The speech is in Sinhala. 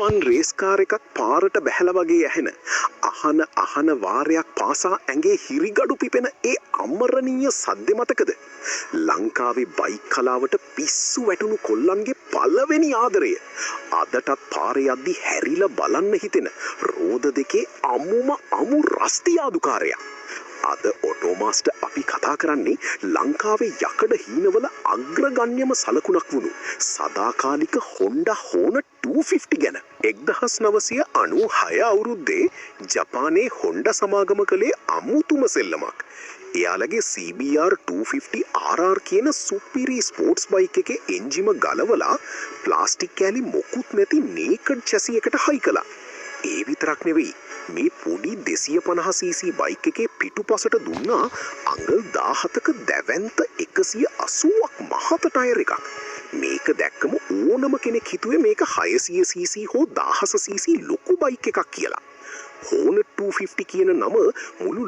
F1 රේස් කාර් එකක් පාරට බැහැලා වගේ ඇහෙන අහන වාරයක් පාසා ඇඟේ හිරිගඩු පිපෙන ඒ අමරණීය සද්ද මතකද? ලංකාවේ බයික් කලාවට පිස්සු වැටුණු කොල්ලන්ගේ පළවෙනි ආදරය. අදටත් පාරේ යද්දි හැරිලා බලන්න හිතෙන රෝද දෙකේ අමු රස්තියාදුකාරයා. අද ඔටෝමාස්ටර් අපි කතා කරන්නේ ලංකාවේ යකඩ හීනවල අග්‍රගණ්‍යම සලකුණක් වුණු සදාකාලික Honda Hornet 250 ගැන. 1996 අවුරුද්දේ ජපානයේ Honda සමාගම කළේ අමුතුම සෙල්ලමක්. එයාලගේ CBR 250 RR කියන සුපිරි ස්පෝර්ට්ස් බයික් එකේ එන්ජිම ගලවලා ප්ලාස්ටික් කෑලි මොකුත් නැති නේකඩ් චැසි එකට හයි කළා. ඒ විතරක් නෙවෙයි මේ පොඩි 250cc බයික් එකේ පිටුපසට දුන්නා අඟල් 17ක දැවැන්ත 180ක් මහත ටයර් එකක්. මේක දැක්කම ඕනම කෙනෙක් හිතුවේ මේක 600cc හෝ 1000cc ලොකු බයික් එකක් කියලා. Hornet 250 කියන නම මුළු